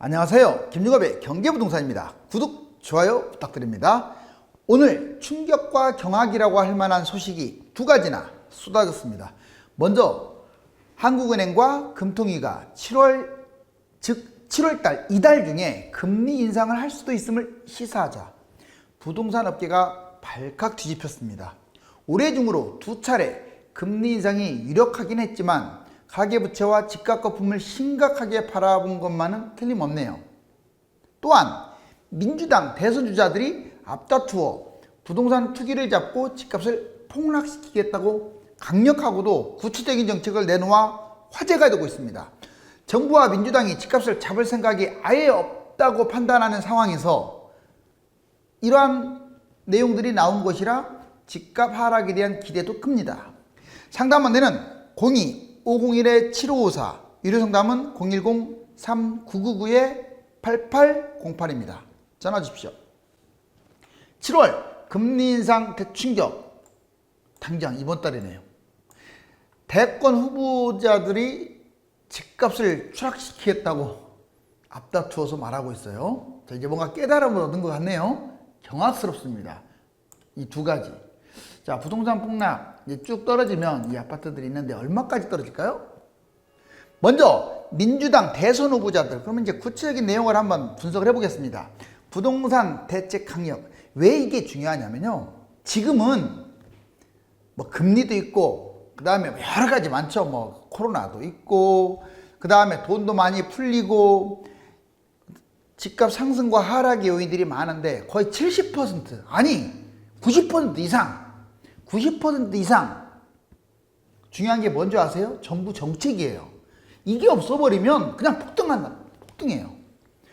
안녕하세요. 김유갑의 경제부동산입니다. 구독, 좋아요 부탁드립니다. 오늘 충격과 경악이라고 할 만한 소식이 두 가지나 쏟아졌습니다. 먼저 한국은행과 금통위가 7월달 이달 중에 금리 인상을 할 수도 있음을 시사하자 부동산 업계가 발칵 뒤집혔습니다. 올해 중으로 두 차례 금리 인상이 유력하긴 했지만 가계부채와 집값 거품을 심각하게 바라본 것만은 틀림없네요. 또한 민주당 대선 주자들이 앞다투어 부동산 투기를 잡고 집값을 폭락시키겠다고 강력하고도 구체적인 정책을 내놓아 화제가 되고 있습니다. 정부와 민주당이 집값을 잡을 생각이 아예 없다고 판단하는 상황에서 이러한 내용들이 나온 것이라 집값 하락에 대한 기대도 큽니다. 상담 안내는 02-501-7554, 유료 상담은 010-3999-8808입니다. 전화 주십시오. 7월 금리 인상 대충격, 당장 이번 달이네요. 대권 후보자들이 집값을 추락시키겠다고 앞다투어서 말하고 있어요. 자, 이제 뭔가 깨달음을 얻은 것 같네요. 경악스럽습니다. 이 두 가지. 자, 부동산 폭락 이제 쭉 떨어지면 이 아파트들이 있는데 얼마까지 떨어질까요? 먼저 민주당 대선 후보자들, 그러면 이제 구체적인 내용을 한번 분석을 해보겠습니다. 부동산 대책 강력, 왜 이게 중요하냐면요, 지금은 뭐 금리도 있고 그 다음에 여러 가지 많죠. 뭐 코로나도 있고 그 다음에 돈도 많이 풀리고 집값 상승과 하락의 요인들이 많은데 거의 70% 아니 90% 이상 중요한 게 뭔지 아세요? 정부 정책이에요. 이게 없어버리면 그냥 폭등해요.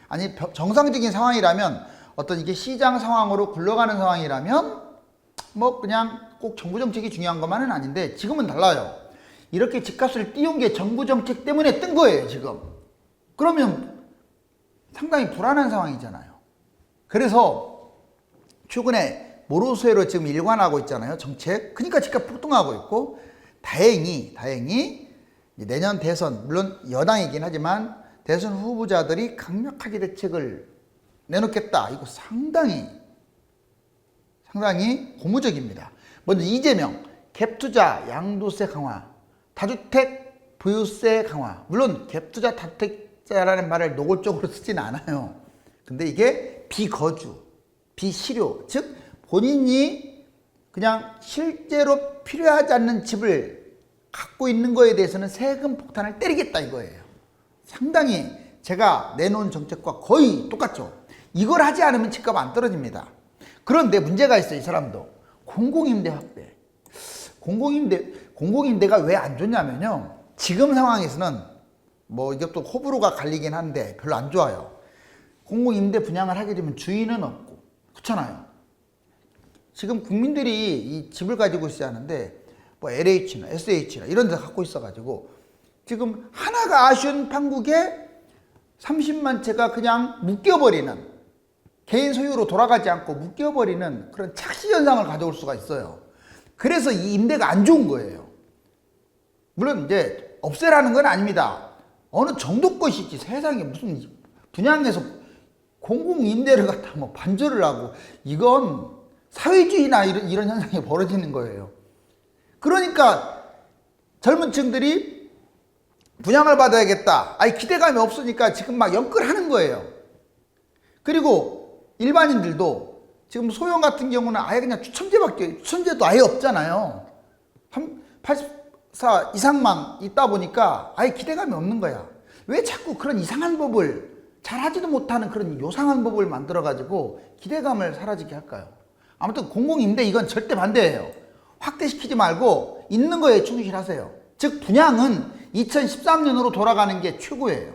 아니 정상적인 상황이라면, 어떤 이게 시장 상황으로 굴러가는 상황이라면 뭐 그냥 꼭 정부 정책이 중요한 것만은 아닌데, 지금은 달라요. 이렇게 집값을 띄운 게 정부 정책 때문에 뜬 거예요 지금. 그러면 상당히 불안한 상황이잖아요. 그래서 최근에 모로수회로 지금 일관하고 있잖아요, 정책. 그러니까 집값 폭등하고 있고, 다행히 내년 대선, 물론 여당이긴 하지만 대선 후보자들이 강력하게 대책을 내놓겠다. 이거 상당히 고무적입니다. 먼저 이재명, 갭투자 양도세 강화, 다주택 보유세 강화. 물론 갭투자 다주택자라는 말을 노골적으로 쓰진 않아요. 근데 이게 비거주, 비실효, 즉 본인이 그냥 실제로 필요하지 않는 집을 갖고 있는 거에 대해서는 세금 폭탄을 때리겠다 이거예요. 상당히 제가 내놓은 정책과 거의 똑같죠. 이걸 하지 않으면 집값 안 떨어집니다. 그런데 문제가 있어요. 이 사람도 공공임대 확대. 공공임대가 왜 안 좋냐면요, 지금 상황에서는 뭐 이것도 호불호가 갈리긴 한데 별로 안 좋아요. 공공임대 분양을 하게 되면 주인은 없고, 그렇잖아요. 지금 국민들이 이 집을 가지고 있어야 하는데 뭐 LH나 SH나 이런 데서 갖고 있어가지고 지금 하나가 아쉬운 판국에 30만 채가 그냥 묶여버리는, 개인 소유로 돌아가지 않고 묶여버리는 그런 착시 현상을 가져올 수가 있어요. 그래서 이 임대가 안 좋은 거예요. 물론 이제 없애라는 건 아닙니다. 어느 정도 것이지, 세상에 무슨 분양해서 공공임대를 갖다 뭐 반절을 하고, 이건 사회주의나 이런 현상이 벌어지는 거예요. 그러니까 젊은 층들이 분양을 받아야겠다, 기대감이 없으니까 지금 막 연끌하는 거예요. 그리고 일반인들도 지금 소형 같은 경우는 아예 그냥 추첨제도 아예 없잖아요. 84 이상만 있다 보니까 아예 기대감이 없는 거야. 왜 자꾸 그런 이상한 법을, 잘하지도 못하는 그런 요상한 법을 만들어가지고 기대감을 사라지게 할까요? 아무튼 공공임대 이건 절대 반대예요. 확대시키지 말고 있는 거에 충실하세요. 즉 분양은 2013년으로 돌아가는 게 최고예요.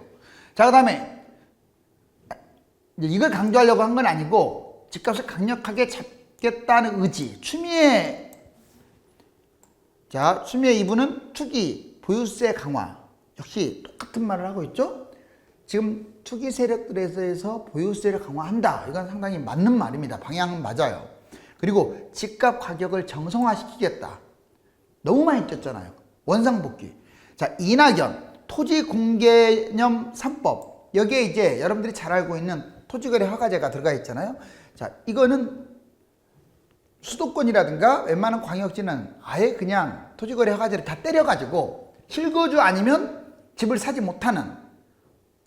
자, 그 다음에 이걸 강조하려고 한 건 아니고, 집값을 강력하게 잡겠다는 의지. 추미애 이분은 투기, 보유세 강화. 역시 똑같은 말을 하고 있죠. 지금 투기 세력들에서 보유세를 강화한다. 이건 상당히 맞는 말입니다. 방향은 맞아요. 그리고 집값 가격을 정성화시키겠다. 너무 많이 뛰었잖아요. 원상복귀. 자, 이낙연 토지 공개념 3법. 여기에 이제 여러분들이 잘 알고 있는 토지거래 허가제가 들어가 있잖아요. 자, 이거는 수도권이라든가 웬만한 광역지는 아예 그냥 토지거래 허가제를 다 때려가지고 실거주 아니면 집을 사지 못하는,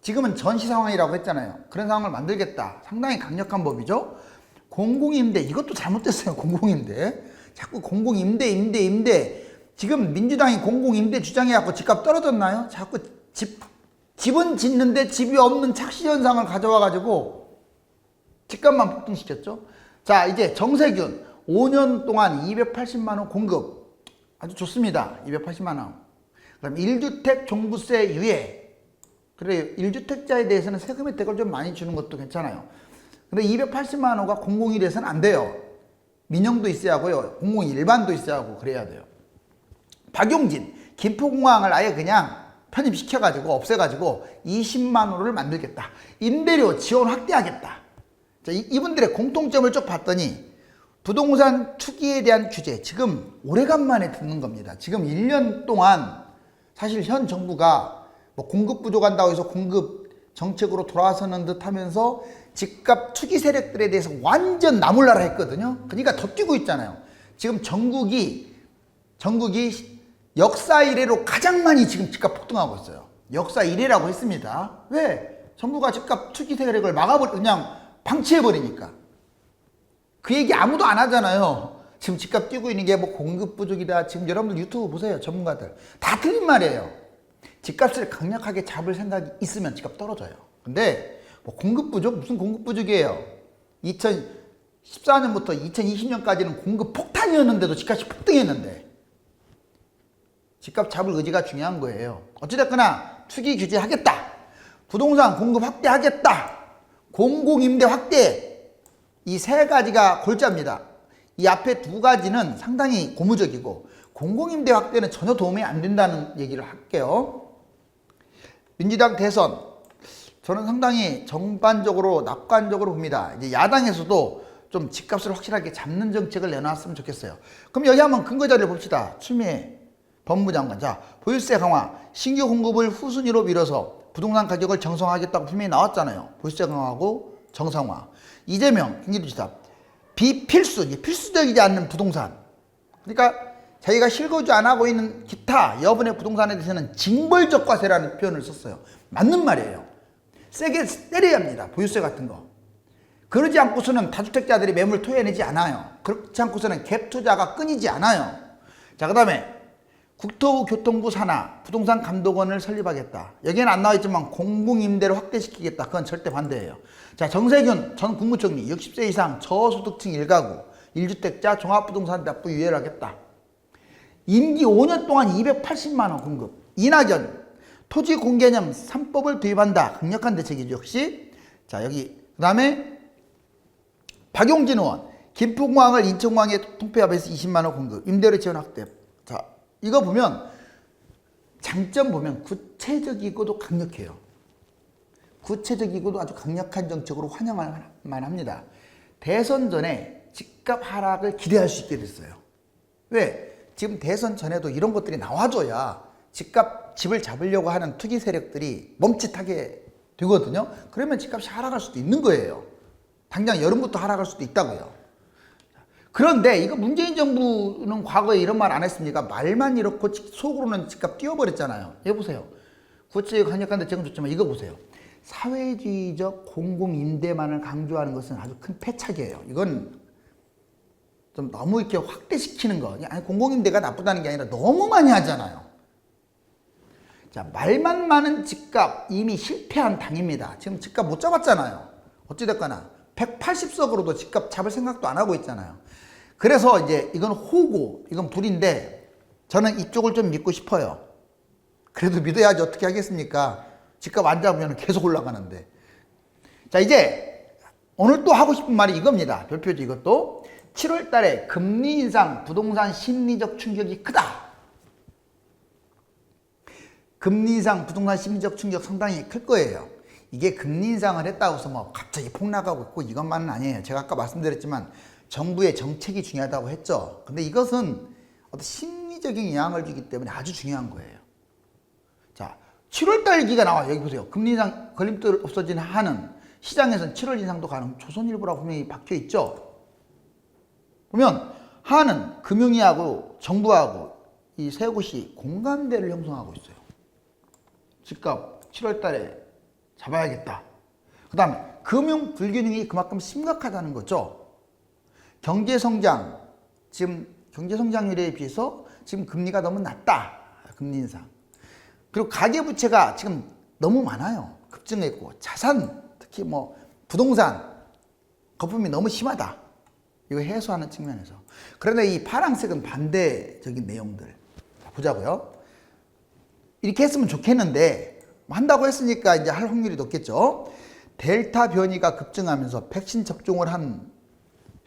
지금은 전시 상황이라고 했잖아요. 그런 상황을 만들겠다. 상당히 강력한 법이죠. 공공임대, 이것도 잘못됐어요. 공공임대. 자꾸 공공임대. 지금 민주당이 공공임대 주장해갖고 집값 떨어졌나요? 자꾸 집은 짓는데 집이 없는 착시 현상을 가져와가지고 집값만 폭등시켰죠. 자, 이제 정세균 5년 동안 280만 원 공급. 아주 좋습니다. 280만 원. 그럼 1주택 종부세 유예. 그래, 1주택자에 대해서는 세금 혜택을 좀 많이 주는 것도 괜찮아요. 근데 280만 원가 공공이 돼서는 안 돼요. 민영도 있어야 하고요. 공공 일반도 있어야 하고 그래야 돼요. 박용진, 김포공항을 아예 그냥 편입시켜가지고 없애가지고 20만 원을 만들겠다. 임대료 지원 확대하겠다. 자, 이분들의 공통점을 쭉 봤더니 부동산 투기에 대한 규제, 지금 오래간만에 듣는 겁니다. 지금 1년 동안 사실 현 정부가 뭐 공급 부족한다고 해서 공급 정책으로 돌아서는 듯 하면서 집값 투기 세력들에 대해서 완전 나몰라라 했거든요. 그러니까 더 뛰고 있잖아요. 지금 전국이 역사 이래로 가장 많이 지금 집값 폭등하고 있어요. 역사 이래라고 했습니다. 왜? 정부가 집값 투기 세력을 그냥 방치해버리니까. 그 얘기 아무도 안 하잖아요. 지금 집값 뛰고 있는 게 뭐 공급 부족이다. 지금 여러분들 유튜브 보세요. 전문가들. 다 틀린 말이에요. 집값을 강력하게 잡을 생각이 있으면 집값 떨어져요. 근데 뭐 공급 부족? 무슨 공급 부족이에요? 2014년부터 2020년까지는 공급 폭탄이었는데도 집값이 폭등했는데 집값 잡을 의지가 중요한 거예요. 어찌됐거나 투기 규제하겠다. 부동산 공급 확대하겠다. 공공임대 확대. 이 세 가지가 골자입니다. 이 앞에 두 가지는 상당히 고무적이고 공공임대 확대는 전혀 도움이 안 된다는 얘기를 할게요. 민주당 대선, 저는 상당히 전반적으로 낙관적으로 봅니다. 이제 야당에서도 좀 집값을 확실하게 잡는 정책을 내놨으면 좋겠어요. 그럼 여기 한번 근거 자료를 봅시다. 추미애 법무장관. 자, 보유세 강화, 신규 공급을 후순위로 밀어서 부동산 가격을 정상화하겠다고 분명히 나왔잖아요. 보유세 강화하고 정상화. 이재명 경기도지사, 비필수, 필수적이지 않는 부동산. 그러니까 자기가 실거주 안 하고 있는 기타 여분의 부동산에 대해서는 징벌적 과세라는 표현을 썼어요. 맞는 말이에요. 세게 때려야 합니다. 보유세 같은 거. 그러지 않고서는 다주택자들이 매물 토해내지 않아요. 그렇지 않고서는 갭 투자가 끊이지 않아요. 자, 그 다음에 국토부교통부 산하 부동산 감독원을 설립하겠다. 여기는 안 나와 있지만 공공임대를 확대시키겠다. 그건 절대 반대예요. 자, 정세균 전 국무총리 60세 이상 저소득층 1가구 1주택자 종합부동산 납부 유예를 하겠다. 임기 5년 동안 280만 원 공급. 이낙연 토지 공개념 3법을 도입한다. 강력한 대책이죠. 역시. 자, 여기 그 다음에 박용진 의원 김포공항을 인천공항에 통폐합해서 20만 원 공급. 임대료 지원 확대. 자, 이거 보면 장점 보면 구체적이고도 강력해요. 구체적이고도 아주 강력한 정책으로 환영할 만합니다. 대선 전에 집값 하락을 기대할 수 있게 됐어요. 왜? 지금 대선 전에도 이런 것들이 나와줘야 집을 잡으려고 하는 투기 세력들이 멈칫하게 되거든요. 그러면 집값이 하락할 수도 있는 거예요. 당장 여름부터 하락할 수도 있다고요. 그런데 이거 문재인 정부는 과거에 이런 말 안 했습니까? 말만 이렇고 속으로는 집값 띄워버렸잖아요. 여기 보세요. 구체적 강력한 대책은 좋지만 이거 보세요. 사회주의적 공공임대만을 강조하는 것은 아주 큰 패착이에요. 이건 좀 너무 이렇게 확대시키는 거. 아니, 공공임대가 나쁘다는 게 아니라 너무 많이 하잖아요. 자, 말만 많은 집값 이미 실패한 당입니다. 지금 집값 못 잡았잖아요. 어찌됐거나 180석으로도 집값 잡을 생각도 안 하고 있잖아요. 그래서 이제 이건 호고, 이건 불인데 저는 이쪽을 좀 믿고 싶어요. 그래도 믿어야지 어떻게 하겠습니까? 집값 안 잡으면 계속 올라가는데. 자, 이제 오늘 또 하고 싶은 말이 이겁니다. 별표지 이것도. 7월 달에 금리 인상 부동산 심리적 충격이 크다. 금리 인상 부동산 심리적 충격 상당히 클 거예요. 이게 금리 인상을 했다고 해서 뭐 갑자기 폭락하고 있고 이것만은 아니에요. 제가 아까 말씀드렸지만 정부의 정책이 중요하다고 했죠. 근데 이것은 어떤 심리적인 영향을 주기 때문에 아주 중요한 거예요. 자, 7월달 기가 나와요. 여기 보세요. 금리 인상 걸림돌 없어진 한은 시장에서는 7월 인상도 가능. 조선일보라고 분명히 박혀 있죠. 보면 한은 금융위하고 정부하고 이 세 곳이 공감대를 형성하고 있어요. 집값 7월달에 잡아야겠다. 그 다음에 금융 불균형이 그만큼 심각하다는 거죠. 경제성장, 지금 경제성장률에 비해서 지금 금리가 너무 낮다. 금리 인상. 그리고 가계부채가 지금 너무 많아요. 급증했고 자산, 특히 뭐 부동산 거품이 너무 심하다. 이거 해소하는 측면에서. 그런데 이 파란색은 반대적인 내용들 보자고요. 이렇게 했으면 좋겠는데 한다고 했으니까 이제 할 확률이 높겠죠. 델타 변이가 급증하면서 백신 접종을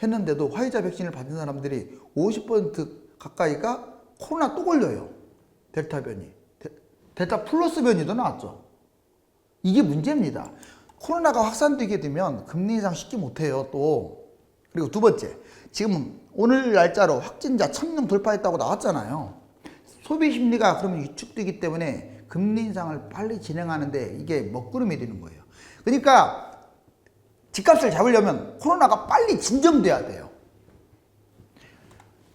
했는데도 화이자 백신을 받은 사람들이 50% 가까이가 코로나 또 걸려요. 델타 변이. 델타 플러스 변이도 나왔죠. 이게 문제입니다. 코로나가 확산되게 되면 금리 인상 쉽게 못해요. 또 그리고 두 번째, 지금 오늘 날짜로 확진자 1000명 돌파했다고 나왔잖아요. 소비 심리가 그러면 위축되기 때문에 금리 인상을 빨리 진행하는데 이게 먹구름이 되는 거예요. 그러니까 집값을 잡으려면 코로나가 빨리 진정돼야 돼요.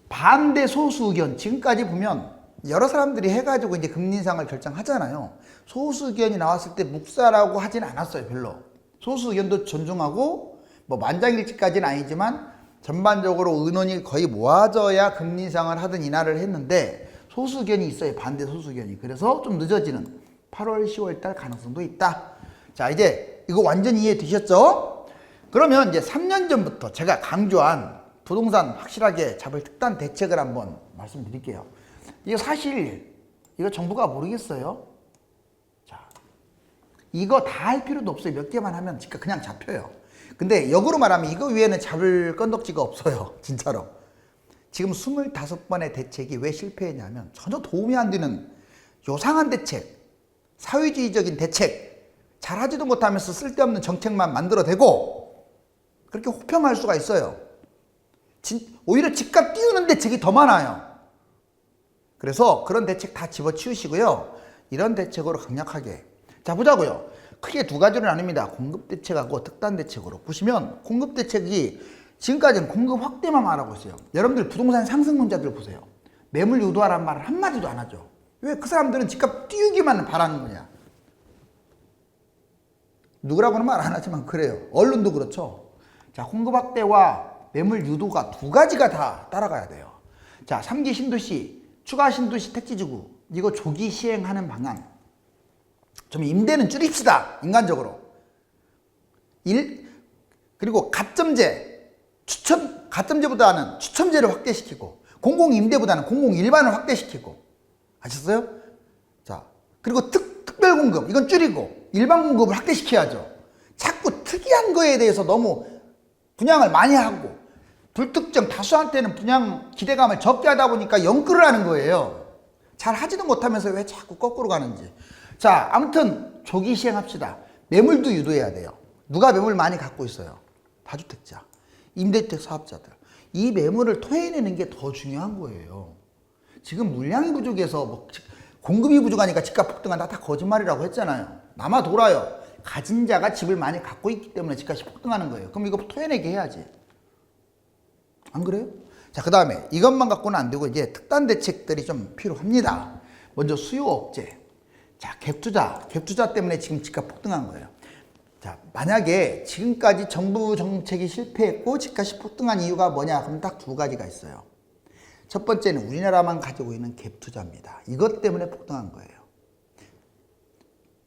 반대 소수 의견, 지금까지 보면 여러 사람들이 해가지고 이제 금리 인상을 결정하잖아요. 소수 의견이 나왔을 때 묵살하고 하진 않았어요, 별로. 소수 의견도 존중하고 뭐 만장일치까지는 아니지만 전반적으로 의논이 거의 모아져야 금리 인상을 하든 인하를 했는데 소수 의견이 있어요, 반대 소수 의견이. 그래서 좀 늦어지는 8월, 10월 달 가능성도 있다. 자, 이제 이거 완전히 이해되셨죠? 그러면 이제 3년 전부터 제가 강조한 부동산 확실하게 잡을 특단 대책을 한번 말씀드릴게요. 이거 사실 이거 정부가 모르겠어요. 자, 이거 다 할 필요도 없어요. 몇 개만 하면 그냥 잡혀요. 근데 역으로 말하면 이거 외에는 잡을 건덕지가 없어요. 진짜로. 지금 25번의 대책이 왜 실패했냐면 전혀 도움이 안 되는 요상한 대책, 사회주의적인 대책, 잘하지도 못하면서 쓸데없는 정책만 만들어대고 그렇게 호평할 수가 있어요. 오히려 집값 띄우는 대책이 더 많아요. 그래서 그런 대책 다 집어치우시고요. 이런 대책으로 강력하게. 자, 보자고요. 크게 두 가지로 나뉩니다. 공급대책하고 특단대책으로. 보시면 공급대책이 지금까지는 공급 확대만 말하고 있어요. 여러분들 부동산 상승론자들 보세요. 매물 유도하라는 말을 한마디도 안 하죠. 왜? 그 사람들은 집값 띄우기만 바라는 거냐. 누구라고는 말 안 하지만 그래요. 언론도 그렇죠. 자, 공급 확대와 매물 유도가 두 가지가 다 따라가야 돼요. 자, 3기 신도시, 추가 신도시 택지지구 이거 조기 시행하는 방안. 좀 임대는 줄입시다. 인간적으로. 그리고 가점제, 가점제보다는 추첨제를 확대시키고 공공임대보다는 공공일반을 확대시키고 아셨어요? 자, 그리고 특별공급 이건 줄이고 일반 공급을 확대시켜야죠. 자꾸 특이한 거에 대해서 너무 분양을 많이 하고 불특정 다수한테는 분양 기대감을 적게 하다 보니까 연끌을 하는 거예요. 잘 하지도 못하면서 왜 자꾸 거꾸로 가는지. 자, 아무튼 조기 시행합시다. 매물도 유도해야 돼요. 누가 매물 많이 갖고 있어요? 다주택자, 임대주택 사업자들. 이 매물을 토해내는 게 더 중요한 거예요. 지금 물량이 부족해서 뭐 공급이 부족하니까 집값 폭등한다. 다 거짓말이라고 했잖아요. 남아 돌아요. 가진 자가 집을 많이 갖고 있기 때문에 집값이 폭등하는 거예요. 그럼 이거 토해내게 해야지. 안 그래요? 자, 그 다음에 이것만 갖고는 안 되고 이제 특단 대책들이 좀 필요합니다. 먼저 수요 억제. 자, 갭투자 때문에 지금 집값 폭등한 거예요. 자, 만약에 지금까지 정부 정책이 실패했고 집값이 폭등한 이유가 뭐냐? 그럼 딱 두 가지가 있어요. 첫 번째는 우리나라만 가지고 있는 갭투자입니다. 이것 때문에 폭등한 거예요.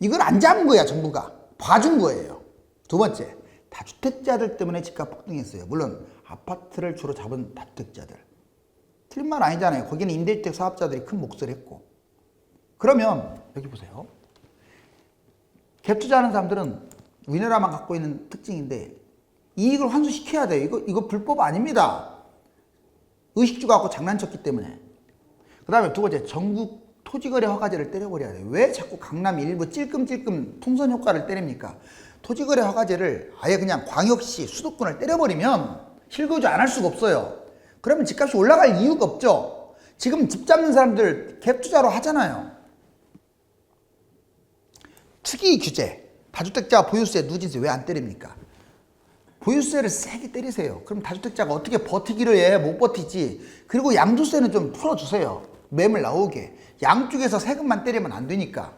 이걸 안 잡은 거야, 정부가. 봐준 거예요. 두 번째, 다주택자들 때문에 집값 폭등했어요. 물론 아파트를 주로 잡은 다주택자들. 틀린 말 아니잖아요. 거기는 임대주택 사업자들이 큰 몫을 했고. 그러면 여기 보세요. 갭투자하는 사람들은 우리나라만 갖고 있는 특징인데 이익을 환수시켜야 돼요. 이거 불법 아닙니다. 의식주 갖고 장난쳤기 때문에. 그 다음에 두 번째, 전국 토지거래 허가제를 때려버려야 돼요. 왜 자꾸 강남 일부 찔끔찔끔 통선 효과를 때립니까? 토지거래 허가제를 아예 그냥 광역시 수도권을 때려버리면 실거주 안 할 수가 없어요. 그러면 집값이 올라갈 이유가 없죠. 지금 집 잡는 사람들 갭 투자로 하잖아요. 특이 규제. 다주택자 보유세, 누진세 왜 안 때립니까? 보유세를 세게 때리세요. 그럼 다주택자가 어떻게 버티기를 해? 못 버티지. 그리고 양도세는 좀 풀어주세요. 매물 나오게. 양쪽에서 세금만 때리면 안 되니까.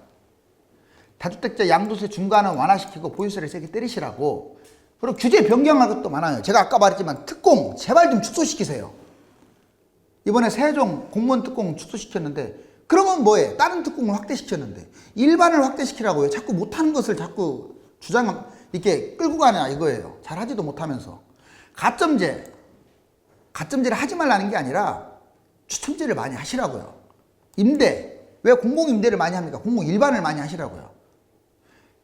다주택자 양도세 중간은 완화시키고 보유세를 세게 때리시라고. 그리고 규제 변경할 것도 많아요. 제가 아까 말했지만 특공 제발 좀 축소시키세요. 이번에 세종 공무원 특공 축소시켰는데 그러면 뭐해? 다른 특공을 확대시켰는데 일반을 확대시키라고요. 자꾸 못하는 것을 자꾸 이렇게 끌고 가냐 이거예요. 잘하지도 못하면서. 가점제를 하지 말라는 게 아니라 추첨제를 많이 하시라고요. 임대, 왜 공공임대를 많이 합니까? 공공일반을 많이 하시라고요.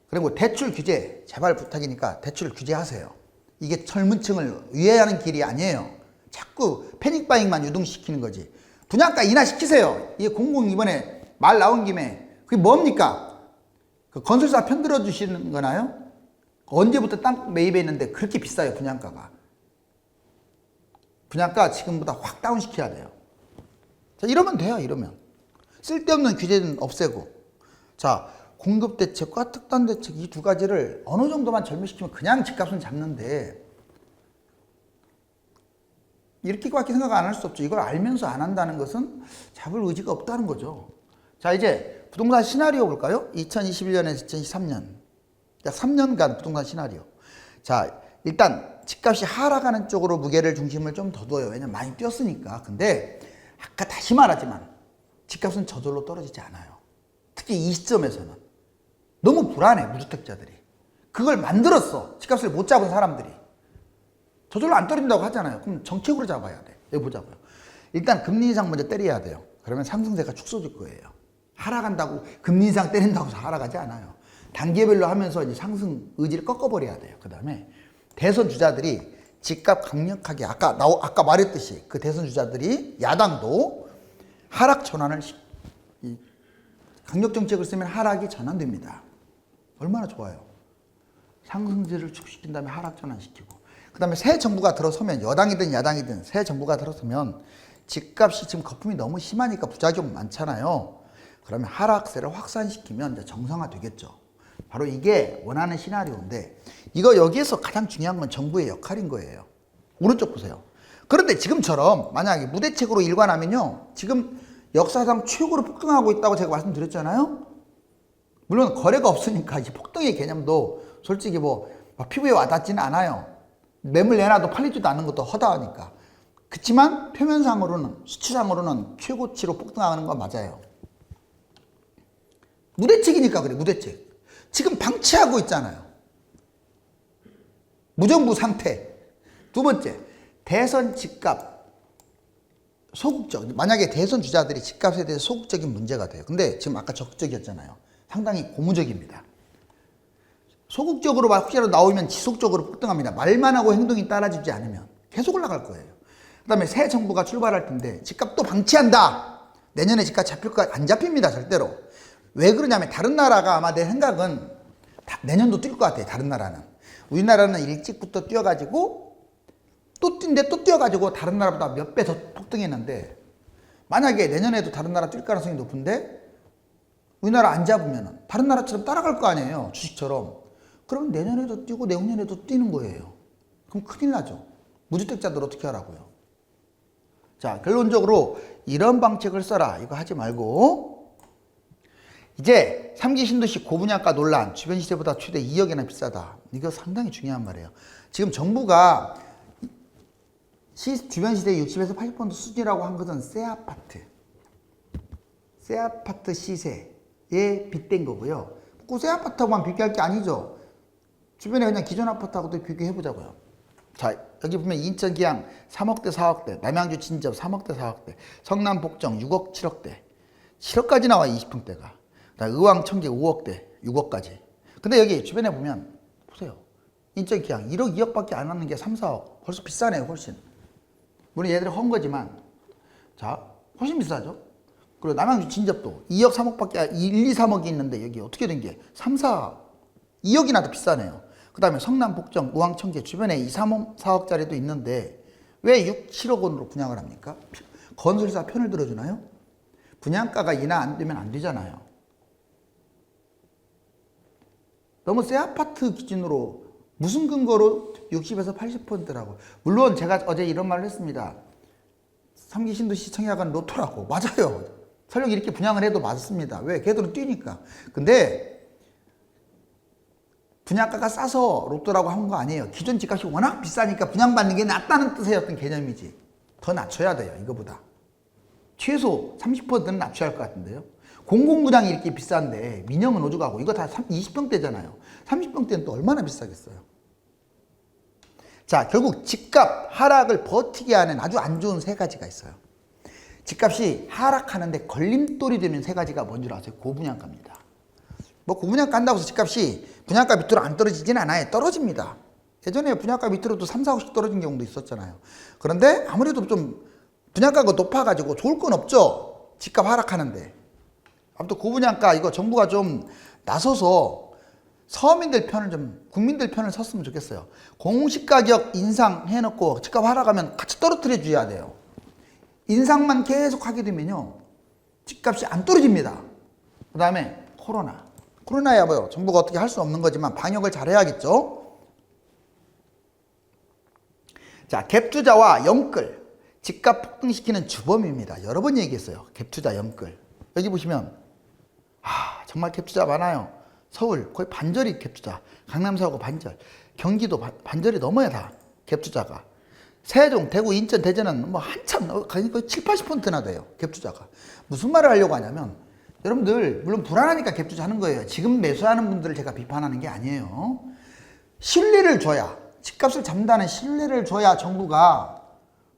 그리고 대출 규제, 제발 부탁이니까 대출 규제하세요. 이게 젊은 층을 위해하는 길이 아니에요. 자꾸 패닉바잉만 유동시키는 거지. 분양가 인하시키세요. 이게 공공 이번에 말 나온 김에 그게 뭡니까? 그 건설사 편들어 주시는 거나요? 언제부터 땅 매입했는데 그렇게 비싸요, 분양가가. 분양가 지금보다 확 다운시켜야 돼요. 자, 이러면 돼요, 이러면. 쓸데없는 규제는 없애고. 자, 공급대책과 특단대책 이 두 가지를 어느 정도만 절묘시키면 그냥 집값은 잡는데 이렇게밖에 생각 안 할 수 없죠. 이걸 알면서 안 한다는 것은 잡을 의지가 없다는 거죠. 자, 이제 부동산 시나리오 볼까요? 2021년에서 2023년. 약 3년간 부동산 시나리오. 자, 일단 집값이 하락하는 쪽으로 무게를 중심을 좀 더 둬요. 왜냐면 많이 뛰었으니까. 근데 아까 다시 말하지만 집값은 저절로 떨어지지 않아요. 특히 이 시점에서는. 너무 불안해, 무주택자들이. 그걸 만들었어. 집값을 못 잡은 사람들이. 저절로 안 떨어진다고 하잖아요. 그럼 정책으로 잡아야 돼. 여기 보자고요. 일단 금리 인상 먼저 때려야 돼요. 그러면 상승세가 축소질 거예요. 하락한다고 금리 인상 때린다고 해서 하락하지 않아요. 단계별로 하면서 이제 상승 의지를 꺾어버려야 돼요. 그 다음에 대선 주자들이 집값 강력하게 아까 말했듯이 그 대선 주자들이 야당도 하락 전환을 강력 정책을 쓰면 하락이 전환됩니다. 얼마나 좋아요. 상승세를 축소시킨 다음에 하락 전환시키고 그 다음에 새 정부가 들어서면 여당이든 야당이든 새 정부가 들어서면 집값이 지금 거품이 너무 심하니까 부작용 많잖아요. 그러면 하락세를 확산시키면 이제 정상화되겠죠. 바로 이게 원하는 시나리오인데 이거 여기에서 가장 중요한 건 정부의 역할인 거예요. 오른쪽 보세요. 그런데 지금처럼 만약에 무대책으로 일관하면요. 지금 역사상 최고로 폭등하고 있다고 제가 말씀드렸잖아요. 물론 거래가 없으니까 이 폭등의 개념도 솔직히 뭐 피부에 와닿지는 않아요. 매물 내놔도 팔리지도 않는 것도 허다하니까. 그렇지만 표면상으로는 수치상으로는 최고치로 폭등하는 건 맞아요. 무대책이니까 그래. 무대책. 지금 방치하고 있잖아요. 무정부 상태. 두 번째, 대선 집값 소극적. 만약에 대선 주자들이 집값에 대해서 소극적인 문제가 돼요. 근데 지금 아까 적극적이었잖아요. 상당히 고무적입니다. 소극적으로 혹시라도 나오면 지속적으로 폭등합니다. 말만 하고 행동이 따라지지 않으면 계속 올라갈 거예요. 그 다음에 새 정부가 출발할 텐데 집값 또 방치한다. 내년에 집값 잡힐까? 안 잡힙니다. 절대로. 왜 그러냐면 다른 나라가 아마 내 생각은 내년도 뛸 것 같아요. 다른 나라는. 우리나라는 일찍부터 뛰어가지고 또 뛴데 또 뛰어가지고 다른 나라보다 몇 배 더 폭등했는데 만약에 내년에도 다른 나라 뛸 가능성이 높은데 우리나라 안 잡으면 다른 나라처럼 따라갈 거 아니에요. 주식처럼. 그럼 내년에도 뛰고 내후년에도 뛰는 거예요. 그럼 큰일 나죠. 무주택자들 어떻게 하라고요. 자, 결론적으로 이런 방책을 써라. 이거 하지 말고 이제 3기 신도시 고분양가 논란. 주변 시세보다 최대 2억이나 비싸다. 이거 상당히 중요한 말이에요. 지금 정부가 주변 시세 60에서 80% 수준이라고 한 것은 새 아파트 시세에 빗댄 거고요. 꼭 새 아파트하고만 비교할 게 아니죠. 주변에 그냥 기존 아파트하고도 비교해 보자고요. 자, 여기 보면 인천 기양 3억대 4억대, 남양주 진접 3억대 4억대, 성남 복정 6억 7억대, 7억까지 나와 20평대가. 의왕 청계 5억대 6억까지. 근데 여기 주변에 보면 보세요. 인천 기양 1억 2억밖에 안 하는 게 3, 4억. 벌써 비싸네요, 훨씬. 물론 얘들이 헌 거지만 자, 훨씬 비싸죠. 그리고 남양주 진접도 2억 3억밖에 1, 2, 3억이 있는데 여기 어떻게 된 게 3, 4, 2억이나 더 비싸네요. 그 다음에 성남 복정, 의왕 청계 주변에 2, 3억, 4억짜리도 있는데 왜 6, 7억 원으로 분양을 합니까? 건설사 편을 들어주나요? 분양가가 인하 안 되면 안 되잖아요. 너무 새 아파트 기준으로 무슨 근거로 60에서 80%라고. 물론 제가 어제 이런 말을 했습니다. 3기 신도시 청약은 로또라고. 맞아요. 설령 이렇게 분양을 해도 맞습니다. 왜? 걔들은 뛰니까. 근데 분양가가 싸서 로또라고 한 거 아니에요. 기존 집값이 워낙 비싸니까 분양받는 게 낫다는 뜻의 어떤 개념이지. 더 낮춰야 돼요. 이거보다. 최소 30%는 낮춰야 할 것 같은데요. 공공분양이 이렇게 비싼데 민영은 오죽하고 이거 다 20평대잖아요. 30평대는 또 얼마나 비싸겠어요. 자, 결국 집값 하락을 버티게 하는 아주 안 좋은 세 가지가 있어요. 집값이 하락하는데 걸림돌이 되는 세 가지가 뭔 줄 아세요? 고분양가입니다. 뭐 고분양가 한다고 해서 집값이 분양가 밑으로 안 떨어지진 않아요. 떨어집니다. 예전에 분양가 밑으로도 3, 4, 5씩 떨어진 경우도 있었잖아요. 그런데 아무래도 좀 분양가가 높아가지고 좋을 건 없죠. 집값 하락하는데. 아무튼 고분양가 이거 정부가 좀 나서서 서민들 편을 좀 국민들 편을 섰으면 좋겠어요. 공시가격 인상해놓고 집값 하락하면 같이 떨어뜨려 줘야 돼요. 인상만 계속 하게 되면요 집값이 안 떨어집니다. 그 다음에 코로나야 뭐요 정부가 어떻게 할 수 없는 거지만 방역을 잘 해야겠죠. 자, 갭투자와 영끌 집값 폭등시키는 주범입니다. 여러 번 얘기했어요. 갭투자 영끌. 여기 보시면 정말 갭투자 많아요. 서울 거의 반절이 갭투자, 강남 서구 반절, 경기도 반절이 넘어야 다 갭투자가. 세종, 대구, 인천, 대전은 뭐 한참 거의 7, 80%나 돼요. 갭투자가. 무슨 말을 하려고 하냐면 여러분들 물론 불안하니까 갭투자 하는 거예요. 지금 매수하는 분들을 제가 비판하는 게 아니에요. 신뢰를 줘야, 집값을 잡는다는 신뢰를 줘야 정부가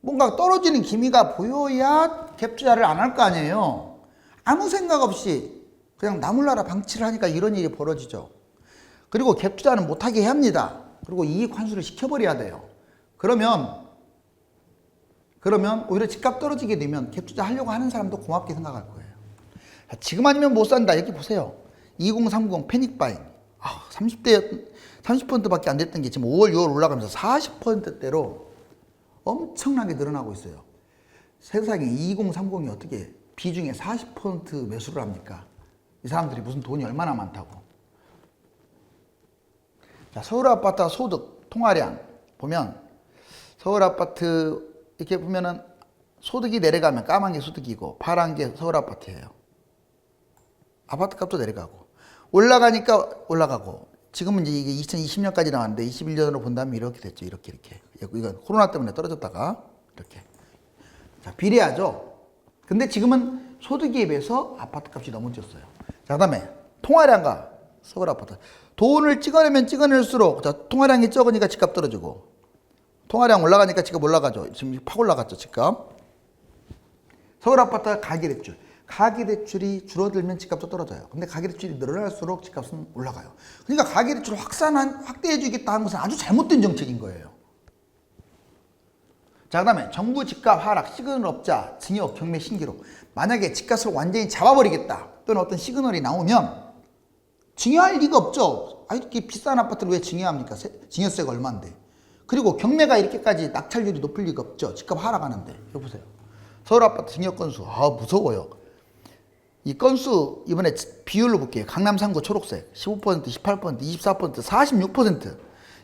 뭔가 떨어지는 기미가 보여야 갭투자를 안 할 거 아니에요. 아무 생각 없이 그냥 나몰라라 방치를 하니까 이런 일이 벌어지죠. 그리고 갭투자는 못하게 해야 합니다. 그리고 이익 환수를 시켜버려야 돼요. 그러면 오히려 집값 떨어지게 되면 갭투자 하려고 하는 사람도 고맙게 생각할 거예요. 지금 아니면 못 산다. 여기 보세요. 2030 패닉바잉. 30%밖에 안 됐던 게 지금 5월, 6월 올라가면서 40%대로 엄청나게 늘어나고 있어요. 세상에 2030이 어떻게 비중에 40% 매수를 합니까? 이 사람들이 무슨 돈이 얼마나 많다고. 자, 서울 아파트 소득 통화량 보면 서울 아파트 이렇게 보면은 소득이 내려가면 까만 게 소득이고 파란 게 서울 아파트예요. 아파트 값도 내려가고 올라가니까 올라가고 지금은 이제 이게 2020년까지 나왔는데 21년으로 본다면 이렇게 됐죠. 이렇게 이건 코로나 때문에 떨어졌다가 이렇게. 자, 비례하죠. 근데 지금은 소득에 비해서 아파트 값이 너무 뛰었어요. 자, 그다음에 통화량과 서울 아파트. 돈을 찍어내면 찍어낼수록 자, 통화량이 적으니까 집값 떨어지고 통화량 올라가니까 집값 올라가죠. 지금 팍 올라갔죠, 집값. 서울 아파트 가계대출. 가계대출이 줄어들면 집값도 떨어져요. 근데 가계대출이 늘어날수록 집값은 올라가요. 그러니까 가계대출을 확대해주겠다 하는 것은 아주 잘못된 정책인 거예요. 자, 그 다음에 정부 집값 하락, 시그널업자, 증여, 경매 신기록. 만약에 집값을 완전히 잡아버리겠다 또는 어떤 시그널이 나오면 증여할 리가 없죠. 이렇게 비싼 아파트를 왜 증여합니까? 증여세가 얼마인데. 그리고 경매가 이렇게까지 낙찰률이 높을 리가 없죠. 집값 하락하는데. 이거 보세요. 서울 아파트 증여 건수. 무서워요. 이 건수 이번에 비율로 볼게요. 강남 3구 초록색 15%, 18%, 24%, 46%,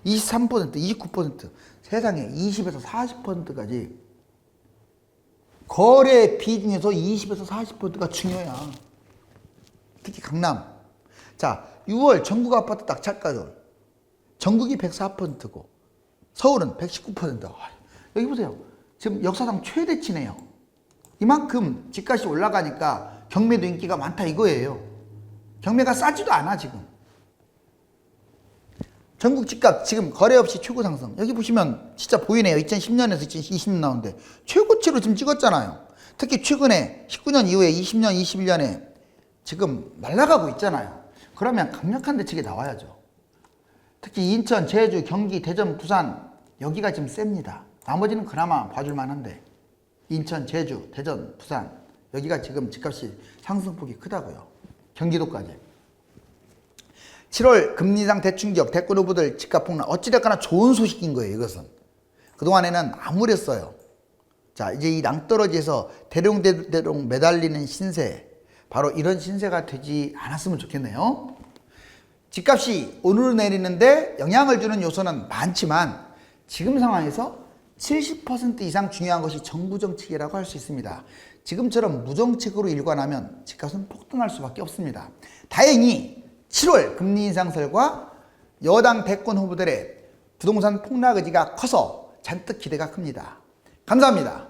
23%, 29%. 세상에 20에서 40%까지 거래 비중에서 20에서 40%가 중요해요. 특히 강남. 자, 6월 전국 아파트 낙찰가율 전국이 104%고 서울은 119%. 여기 보세요. 지금 역사상 최대치네요. 이만큼 집값이 올라가니까 경매도 인기가 많다 이거예요. 경매가 싸지도 않아 지금. 전국 집값 지금 거래 없이 최고 상승. 여기 보시면 진짜 보이네요. 2010년에서 2020년 나오는데 최고치로 지금 찍었잖아요. 특히 최근에 19년 이후에 20년, 21년에 지금 날아가고 있잖아요. 그러면 강력한 대책이 나와야죠. 특히 인천, 제주, 경기, 대전, 부산 여기가 지금 셉니다. 나머지는 그나마 봐줄 만한데 인천, 제주, 대전, 부산 여기가 지금 집값이 상승폭이 크다고요. 경기도까지. 7월 금리상 대충격, 대권 후보들 집값 폭락. 어찌됐거나 좋은 소식인 거예요, 이것은. 그동안에는 암울했어요. 자, 이제 이 낭떠러지에서 대롱대롱 매달리는 신세. 바로 이런 신세가 되지 않았으면 좋겠네요. 집값이 오르내리는데 영향을 주는 요소는 많지만 지금 상황에서 70% 이상 중요한 것이 정부 정책이라고 할 수 있습니다. 지금처럼 무정책으로 일관하면 집값은 폭등할 수밖에 없습니다. 다행히 7월 금리 인상설과 여당 대권 후보들의 부동산 폭락 의지가 커서 잔뜩 기대가 큽니다. 감사합니다.